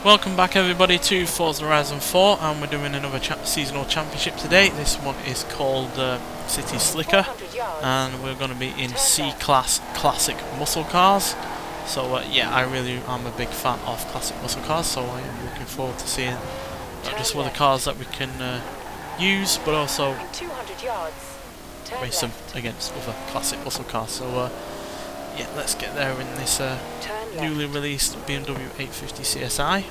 Welcome back everybody to Forza Horizon 4, and we're doing another seasonal championship today. This one is called City Slicker, and we're going to be in C-Class Classic Muscle Cars. So yeah, I really am a big fan of Classic Muscle Cars, so I am looking forward to seeing not just what the cars that we can use, but also race them against other Classic Muscle Cars. So yeah, let's get there in this newly released BMW 850 CSI,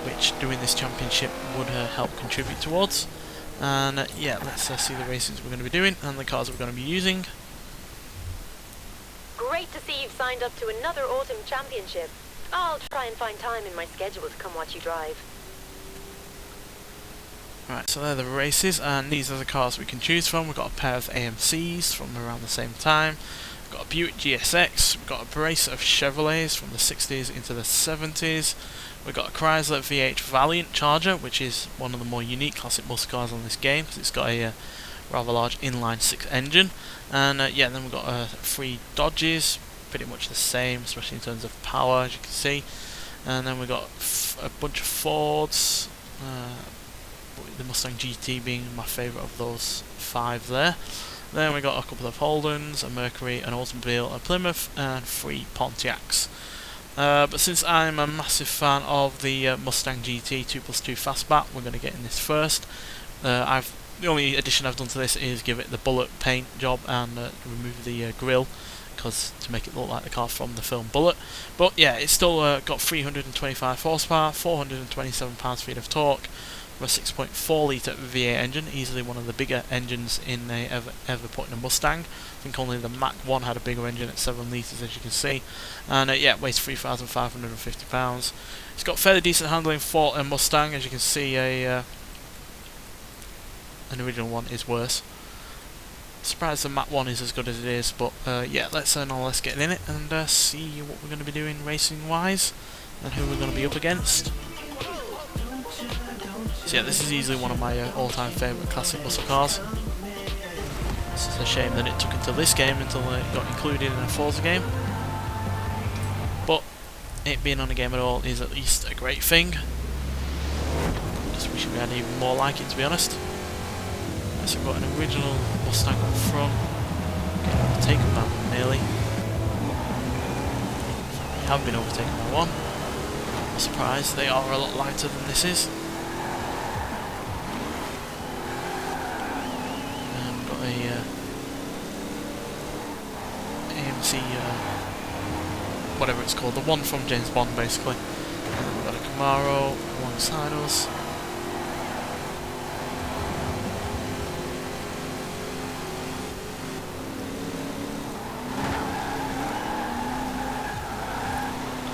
which doing this championship would help contribute towards. And yeah, let's see the races we're going to be doing and the cars we're going to be using. Great to see you've signed up to another autumn championship. I'll try and find time in my schedule to come watch you drive. Right, so they're the races, and these are the cars we can choose from. We've got a pair of AMCs from around the same time. We've got a Buick GSX, we've got a brace of Chevrolets from the 60s into the 70s. We've got a Chrysler V8 Valiant Charger, which is one of the more unique classic muscle cars on this game, because it's got a rather large inline 6 engine. And yeah, then we've got 3 Dodges, pretty much the same, especially in terms of power, as you can see. And then we've got a bunch of Fords, the Mustang GT being my favourite of those 5 there. Then we got a couple of Holdens, a Mercury, an Oldsmobile, a Plymouth, and 3 Pontiacs. But since I'm a massive fan of the Mustang GT 2+2 Fastback, we're going to get in this first. The only addition I've done to this is give it the bullet paint job and remove the grille, because to make it look like the car from the film Bullet. But yeah, it's still got 325 horsepower, 427 pounds-feet of torque, with a 6.4 litre V8 engine, easily one of the bigger engines in ever put in a Mustang. I think only the Mach 1 had a bigger engine at 7 litres, as you can see. And yeah, it weighs 3,550 pounds. It's got fairly decent handling for a Mustang, as you can see. An original one is worse. Surprised the Mach 1 is as good as it is, but yeah, let's get in it and see what we're going to be doing racing wise and who we're going to be up against. So yeah, this is easily one of my all-time favourite classic muscle cars. It's just a shame that it took until this game until it got included in a Forza game. But it being on a game at all is at least a great thing. Just wish we had even more like it, to be honest. So we've got an original Mustang up front, getting overtaken by one nearly. We have been overtaken by one. I'm surprised, they are a lot lighter than this is. AMC, whatever it's called, the one from James Bond basically. We've got a Camaro alongside us.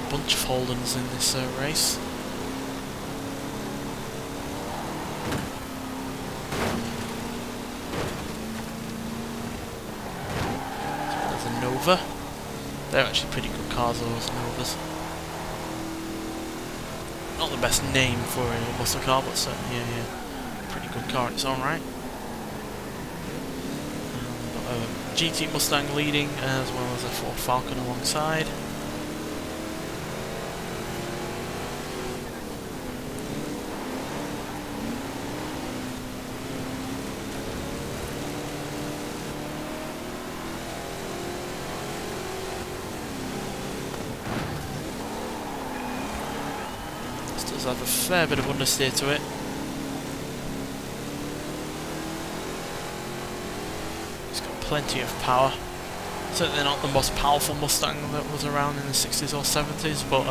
A bunch of Holdens in this race. Nova. They're actually pretty good cars, those Novas. Not the best name for a muscle car, but certainly a pretty good car in its own right. We've got a GT Mustang leading, as well as a Ford Falcon alongside. Does have a fair bit of understeer to it. It's got plenty of power. Certainly not the most powerful Mustang that was around in the 60s or 70s, but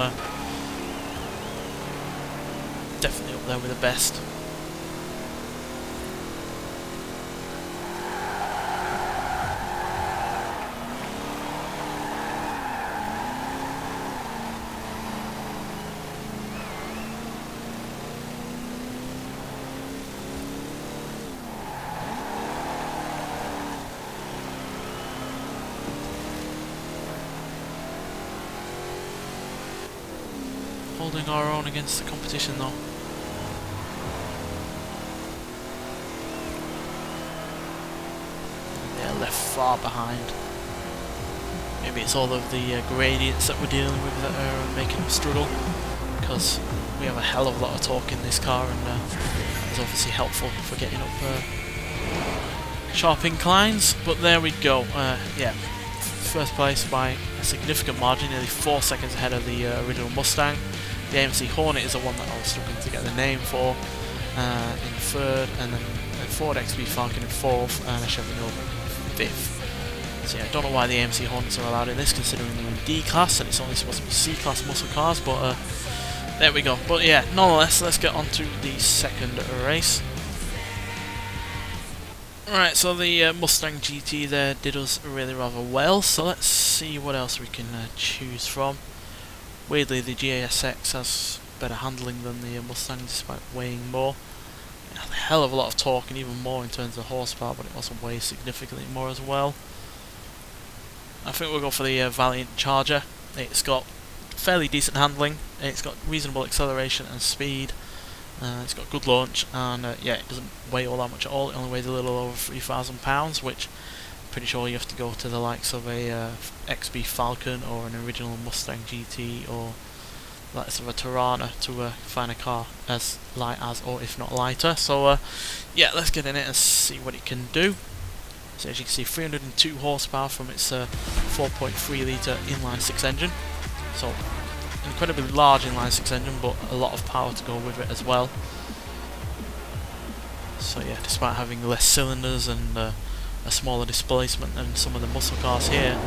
definitely up there with the best. Holding our own against the competition though. They're left far behind. Maybe it's all of the gradients that we're dealing with that are making them struggle. because we have a hell of a lot of torque in this car, and it's obviously helpful for getting up sharp inclines. But there we go. Yeah, first place by a significant margin, nearly 4 seconds ahead of the original Mustang. The AMC Hornet is the one that I was struggling to get the name for in third, and then a Ford XB Falcon in fourth, and a Chevy Nova in fifth. So yeah, I don't know why the AMC Hornets are allowed in this, considering they're in D class and it's only supposed to be C class muscle cars, but there we go. But yeah, nonetheless, let's get on to the second race. Right, so the Mustang GT there did us really rather well, so let's see what else we can choose from. Weirdly, the GSX has better handling than the Mustang, despite weighing more. It has a hell of a lot of torque and even more in terms of horsepower, but it also weighs significantly more as well. I think we'll go for the Valiant Charger. It's got fairly decent handling, it's got reasonable acceleration and speed, it's got good launch, and yeah, it doesn't weigh all that much at all. It only weighs a little over 3,000 pounds, which I'm pretty sure you have to go to the likes of a XB Falcon or an original Mustang GT or the likes of a Tirana to find a car as light as, or if not lighter. So yeah, let's get in it and see what it can do. So as you can see, 302 horsepower from its 4.3 litre inline-six engine. So incredibly large inline-six engine, but a lot of power to go with it as well. So yeah, despite having less cylinders and a smaller displacement than some of the muscle cars here,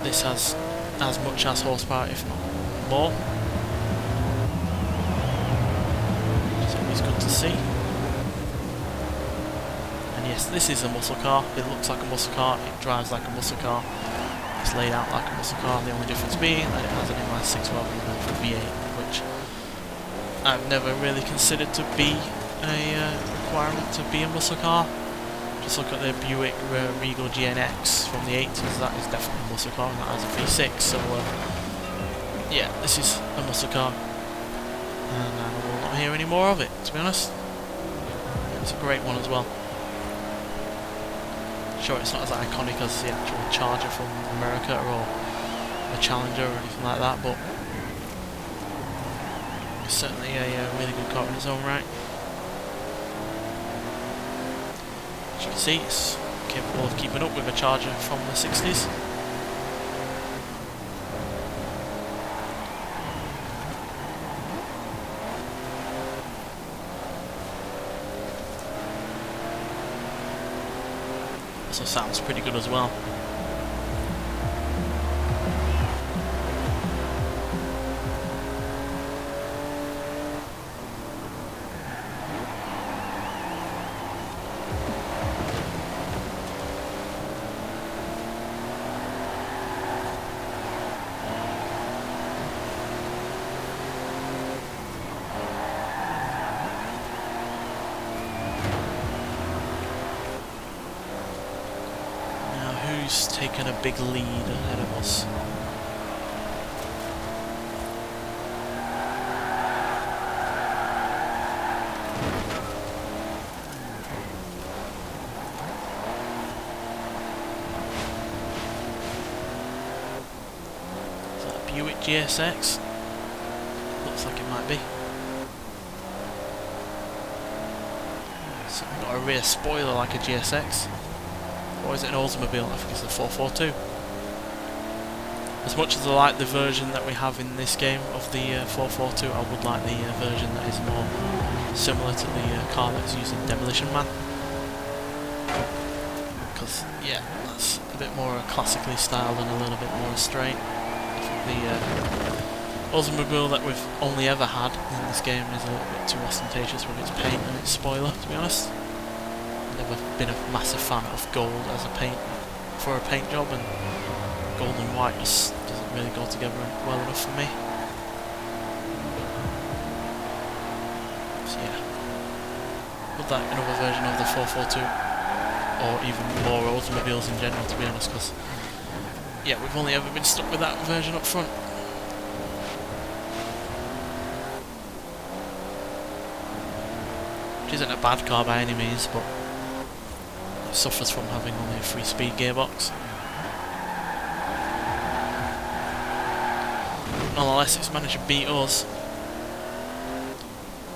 this has as much as horsepower, if not more. Which is always good to see. Yes, this is a muscle car. It looks like a muscle car, it drives like a muscle car, it's laid out like a muscle car, the only difference being that it has an inline-six rather than a V8, which I've never really considered to be a requirement to be a muscle car. Just look at the Buick Regal GNX from the 80s, that is definitely a muscle car, and that has a V6, so yeah, this is a muscle car, and I will not hear any more of it, to be honest. It's a great one as well. Sure, it's not as iconic as the actual Charger from America or a Challenger or anything like that, but it's certainly a really good car in its own right. As you can see, it's capable of keeping up with a Charger from the 60s. So sounds pretty good as well. Who's taken a big lead ahead of us? Is that a Buick GSX? Looks like it might be. So we've got a rear spoiler like a GSX. Or is it an Oldsmobile? I think it's the 442. As much as I like the version that we have in this game of the 442, I would like the version that is more similar to the car that's used in Demolition Man. Because, yeah, that's a bit more classically styled and a little bit more straight. I think the Oldsmobile that we've only ever had in this game is a little bit too ostentatious with its paint and its spoiler, to be honest. Never been a massive fan of gold as a paint for a paint job, and gold and white just doesn't really go together well enough for me. So yeah, would like another version of the 442, or even more Oldsmobiles in general, to be honest, because yeah, we've only ever been stuck with that version up front. Which isn't a bad car by any means, but suffers from having only a 3-speed gearbox. nonetheless it's managed to beat us.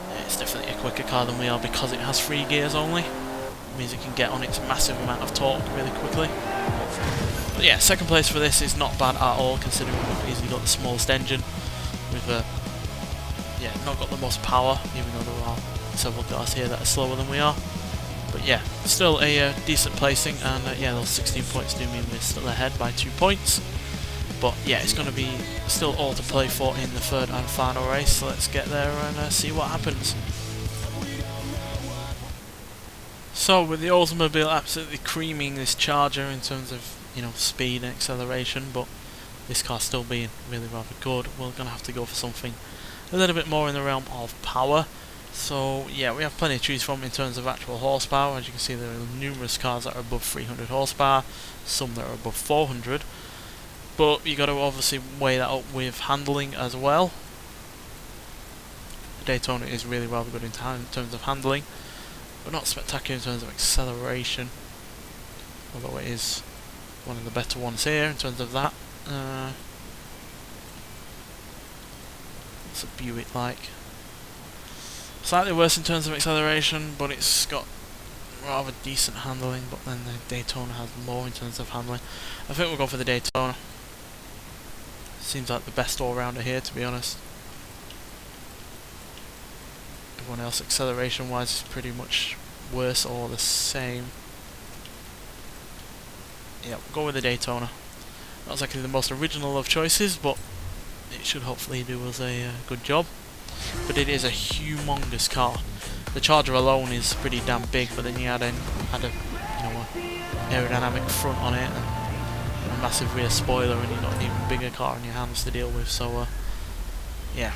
Yeah, it's definitely a quicker car than we are because it has 3 gears only. It means it can get on its massive amount of torque really quickly. But yeah, second place for this is not bad at all, considering we've easily got the smallest engine. We've yeah, not got the most power, even though there are several cars here that are slower than we are. But yeah, still a decent placing, and yeah, those 16 points do mean we're still ahead by 2 points. But yeah, it's going to be still all to play for in the third and final race, so let's get there and see what happens. So with the Oldsmobile absolutely creaming this Charger in terms of, you know, speed and acceleration, but this car still being really rather good, we're going to have to go for something a little bit more in the realm of power. So yeah, we have plenty to choose from in terms of actual horsepower. As you can see, there are numerous cars that are above 300 horsepower, some that are above 400, but you got to obviously weigh that up with handling as well. The Daytona is really rather good in terms of handling, but not spectacular in terms of acceleration, although it is one of the better ones here in terms of that. What's a Buick like? Slightly worse in terms of acceleration, but it's got rather decent handling, but then the Daytona has more in terms of handling. I think we'll go for the Daytona. Seems like the best all-rounder here, to be honest. Everyone else acceleration wise is pretty much worse or the same. Yeah, we'll go with the Daytona. Not exactly the most original of choices, but it should hopefully do us a good job. But it is a humongous car. The Charger alone is pretty damn big, but then you add a you know, aerodynamic front on it and a massive rear spoiler, and you've got an even bigger car in your hands to deal with. So yeah,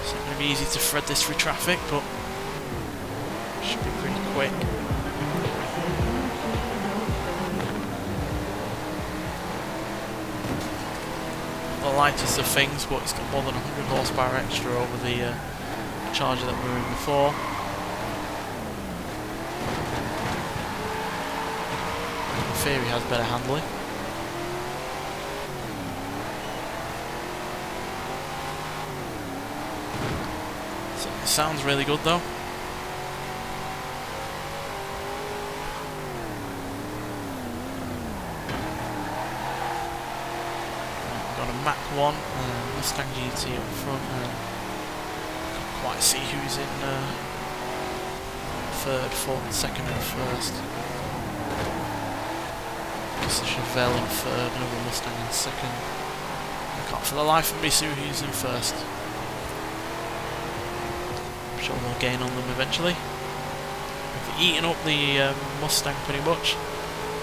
it's not going to be easy to thread this through traffic, but should be pretty quick. The lightest of things, but it's got more than 100 horsepower extra over the Charger that we were in before. In theory, has better handling. So it sounds really good though. Mach 1, Mustang GT up front, can't quite see who's in third, fourth, second and first. It's a Chevelle in third, another Mustang in second. I can't for the life of me see who's in first. I'm sure we'll gain on them eventually. We've eaten up the Mustang pretty much,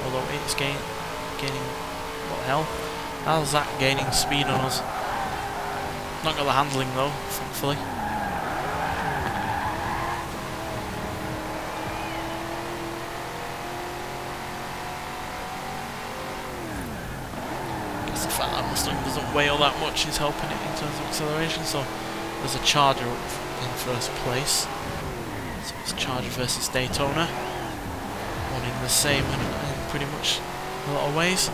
although it's gaining, what the hell? How's that gaining speed on us? Not got the handling though, thankfully. I guess the fact that Mustang doesn't weigh all that much is helping it in terms of acceleration, so there's a Charger up in first place. So it's Charger versus Daytona. One in the same in pretty much a lot of ways.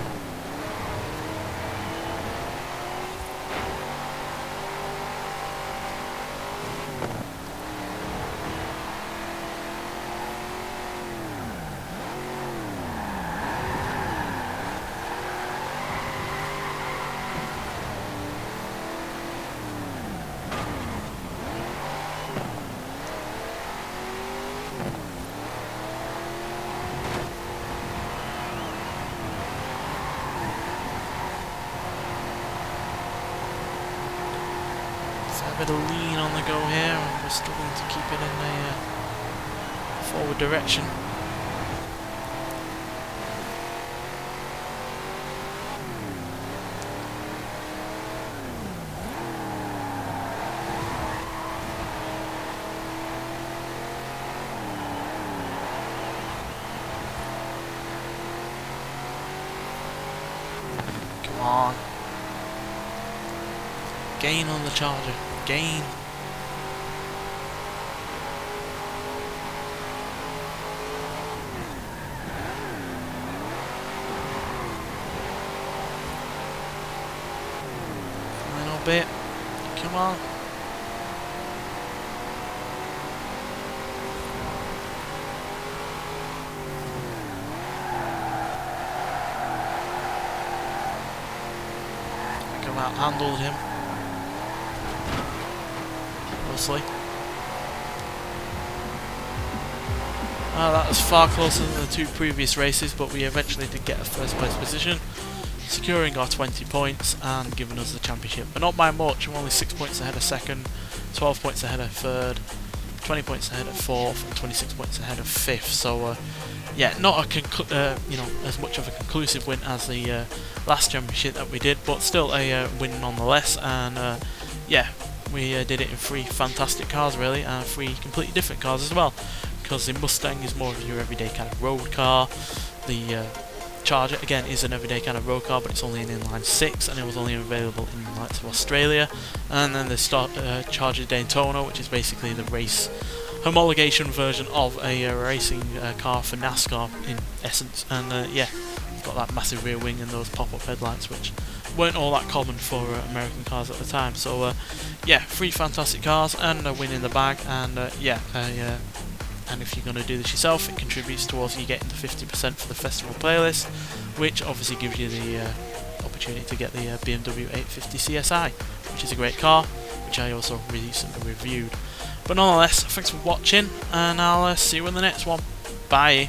A bit of lean on the go here, and we're struggling to keep it in a forward direction. Come on. Gain on the Charger. Gain. bit. Come on. Come out, handled him. Mostly. That was far closer than the two previous races, but we eventually did get a first place position, securing our 20 points and giving us the championship. But not by much. I'm only 6 points ahead of second, 12 points ahead of third, 20 points ahead of fourth, and 26 points ahead of fifth. So yeah, not a as much of a conclusive win as the last championship that we did, but still a win nonetheless. And yeah, we did it in 3 fantastic cars really, and 3 completely different cars as well. Because the Mustang is more of your everyday kind of road car. The Charger again is an everyday kind of road car, but it's only an inline 6, and it was only available in the likes of Australia. And then the Charger Daytona, which is basically the race homologation version of a racing car for NASCAR in essence. And yeah, it's got that massive rear wing and those pop-up headlights, which weren't all that common for American cars at the time. So yeah, 3 fantastic cars and a win in the bag. And yeah, and if you're going to do this yourself, it contributes towards you getting the 50% for the festival playlist, which obviously gives you the opportunity to get the BMW 850 CSI, which is a great car, which I also recently reviewed. But nonetheless, thanks for watching, and I'll see you in the next one. Bye.